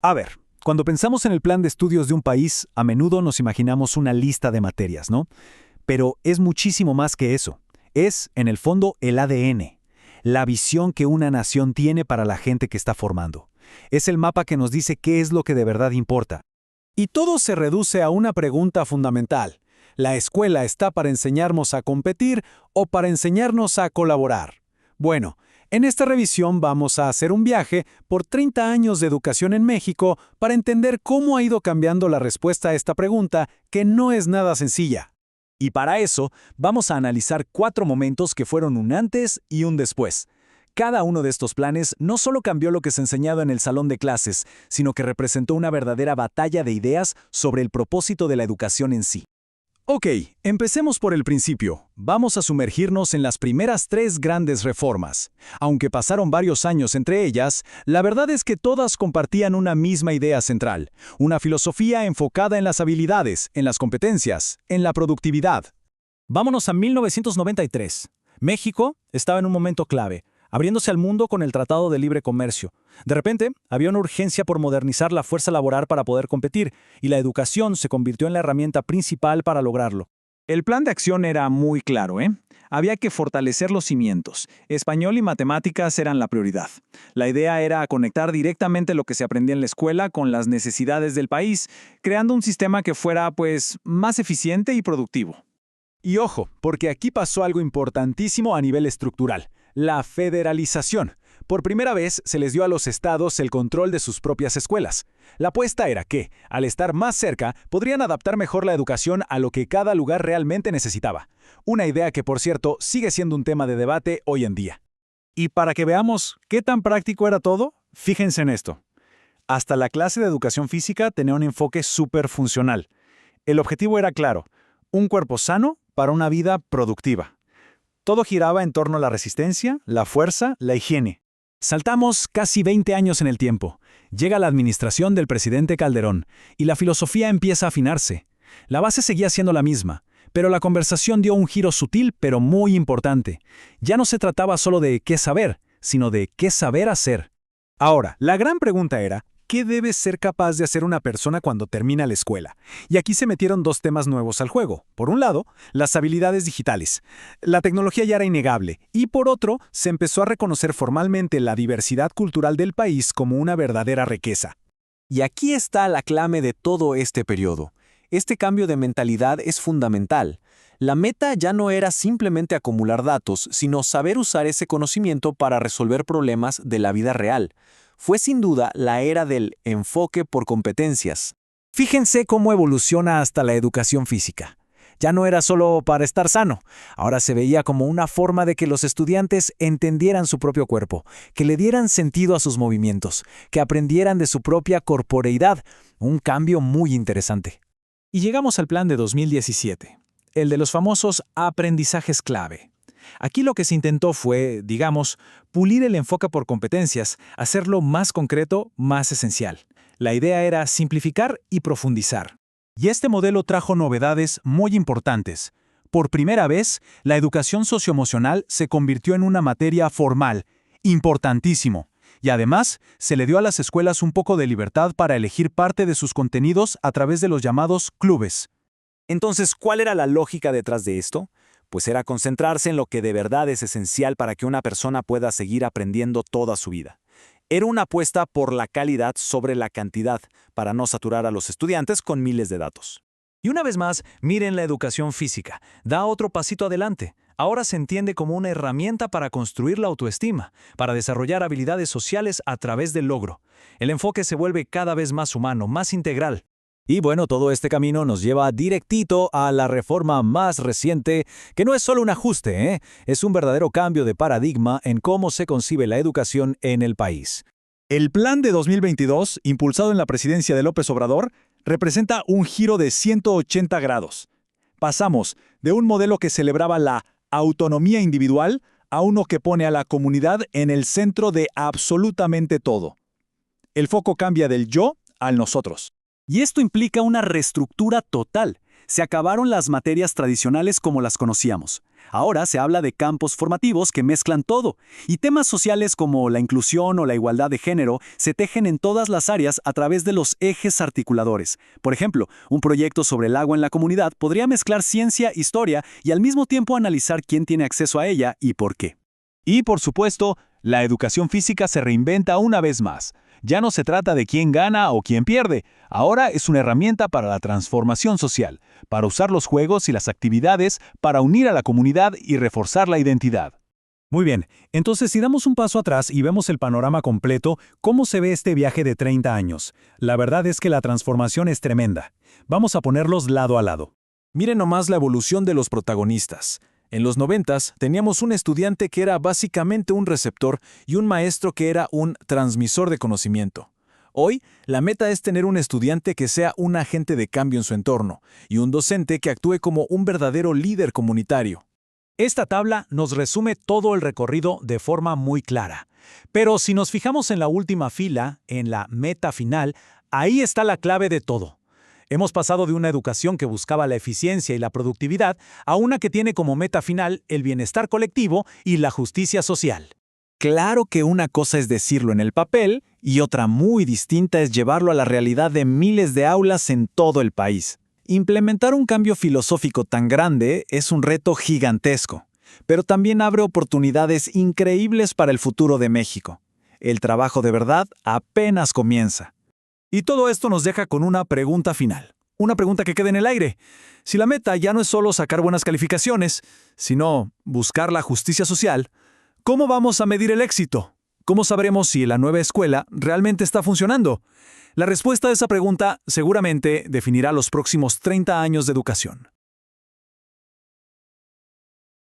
A ver, cuando pensamos en el plan de estudios de un país, a menudo nos imaginamos una lista de materias, ¿no? Pero es muchísimo más que eso. Es, en el fondo, el ADN, la visión que una nación tiene para la gente que está formando. Es el mapa que nos dice qué es lo que de verdad importa. Y todo se reduce a una pregunta fundamental. ¿La escuela está para enseñarnos a competir o para enseñarnos a colaborar? Bueno, en esta revisión vamos a hacer un viaje por 30 años de educación en México para entender cómo ha ido cambiando la respuesta a esta pregunta, que no es nada sencilla. Y para eso, vamos a analizar 4 momentos que fueron un antes y un después. Cada uno de estos planes no solo cambió lo que se enseñaba en el salón de clases, sino que representó una verdadera batalla de ideas sobre el propósito de la educación en sí. Ok, empecemos por el principio. Vamos a sumergirnos en las primeras 3 grandes reformas. Aunque pasaron varios años entre ellas, la verdad es que todas compartían una misma idea central, una filosofía enfocada en las habilidades, en las competencias, en la productividad. Vámonos a 1993. México estaba en un momento clave, abriéndose al mundo con el Tratado de Libre Comercio. De repente, había una urgencia por modernizar la fuerza laboral para poder competir, y la educación se convirtió en la herramienta principal para lograrlo. El plan de acción era muy claro, ¿eh? Había que fortalecer los cimientos. Español y matemáticas eran la prioridad. La idea era conectar directamente lo que se aprendía en la escuela con las necesidades del país, creando un sistema que fuera, más eficiente y productivo. Y ojo, porque aquí pasó algo importantísimo a nivel estructural: la federalización. Por primera vez se les dio a los estados el control de sus propias escuelas. La apuesta era que, al estar más cerca, podrían adaptar mejor la educación a lo que cada lugar realmente necesitaba. Una idea que, por cierto, sigue siendo un tema de debate hoy en día. Y para que veamos qué tan práctico era todo, fíjense en esto. Hasta la clase de educación física tenía un enfoque súper funcional. El objetivo era claro: un cuerpo sano para una vida productiva. Todo giraba en torno a la resistencia, la fuerza, la higiene. Saltamos casi 20 años en el tiempo. Llega la administración del presidente Calderón y la filosofía empieza a afinarse. La base seguía siendo la misma, pero la conversación dio un giro sutil pero muy importante. Ya no se trataba solo de qué saber, sino de qué saber hacer. Ahora, la gran pregunta era: ¿qué debe ser capaz de hacer una persona cuando termina la escuela? Y aquí se metieron 2 temas nuevos al juego. Por un lado, las habilidades digitales. La tecnología ya era innegable. Y por otro, se empezó a reconocer formalmente la diversidad cultural del país como una verdadera riqueza. Y aquí está la clave de todo este periodo. Este cambio de mentalidad es fundamental. La meta ya no era simplemente acumular datos, sino saber usar ese conocimiento para resolver problemas de la vida real. Fue sin duda la era del enfoque por competencias. Fíjense cómo evoluciona hasta la educación física. Ya no era solo para estar sano, ahora se veía como una forma de que los estudiantes entendieran su propio cuerpo, que le dieran sentido a sus movimientos, que aprendieran de su propia corporeidad, un cambio muy interesante. Y llegamos al plan de 2017, el de los famosos aprendizajes clave. Aquí lo que se intentó fue, pulir el enfoque por competencias, hacerlo más concreto, más esencial. La idea era simplificar y profundizar. Y este modelo trajo novedades muy importantes. Por primera vez, la educación socioemocional se convirtió en una materia formal, importantísimo. Y además, se le dio a las escuelas un poco de libertad para elegir parte de sus contenidos a través de los llamados clubes. Entonces, ¿cuál era la lógica detrás de esto? Pues era concentrarse en lo que de verdad es esencial para que una persona pueda seguir aprendiendo toda su vida. Era una apuesta por la calidad sobre la cantidad, para no saturar a los estudiantes con miles de datos. Y una vez más, miren la educación física. Da otro pasito adelante. Ahora se entiende como una herramienta para construir la autoestima, para desarrollar habilidades sociales a través del logro. El enfoque se vuelve cada vez más humano, más integral. Y bueno, todo este camino nos lleva directito a la reforma más reciente, que no es solo un ajuste, es un verdadero cambio de paradigma en cómo se concibe la educación en el país. El plan de 2022, impulsado en la presidencia de López Obrador, representa un giro de 180 grados. Pasamos de un modelo que celebraba la autonomía individual a uno que pone a la comunidad en el centro de absolutamente todo. El foco cambia del yo al nosotros. Y esto implica una reestructura total. Se acabaron las materias tradicionales como las conocíamos. Ahora se habla de campos formativos que mezclan todo, y temas sociales como la inclusión o la igualdad de género se tejen en todas las áreas a través de los ejes articuladores. Por ejemplo, un proyecto sobre el agua en la comunidad podría mezclar ciencia, historia y al mismo tiempo analizar quién tiene acceso a ella y por qué. Y, por supuesto, la educación física se reinventa una vez más. Ya no se trata de quién gana o quién pierde. Ahora es una herramienta para la transformación social, para usar los juegos y las actividades para unir a la comunidad y reforzar la identidad. Muy bien, entonces si damos un paso atrás y vemos el panorama completo, ¿cómo se ve este viaje de 30 años? La verdad es que la transformación es tremenda. Vamos a ponerlos lado a lado. Miren nomás la evolución de los protagonistas. En los 90s teníamos un estudiante que era básicamente un receptor y un maestro que era un transmisor de conocimiento. Hoy, la meta es tener un estudiante que sea un agente de cambio en su entorno y un docente que actúe como un verdadero líder comunitario. Esta tabla nos resume todo el recorrido de forma muy clara. Pero si nos fijamos en la última fila, en la meta final, ahí está la clave de todo. Hemos pasado de una educación que buscaba la eficiencia y la productividad a una que tiene como meta final el bienestar colectivo y la justicia social. Claro que una cosa es decirlo en el papel y otra muy distinta es llevarlo a la realidad de miles de aulas en todo el país. Implementar un cambio filosófico tan grande es un reto gigantesco, pero también abre oportunidades increíbles para el futuro de México. El trabajo de verdad apenas comienza. Y todo esto nos deja con una pregunta final. Una pregunta que queda en el aire. Si la meta ya no es solo sacar buenas calificaciones, sino buscar la justicia social, ¿cómo vamos a medir el éxito? ¿Cómo sabremos si la nueva escuela realmente está funcionando? La respuesta a esa pregunta seguramente definirá los próximos 30 años de educación.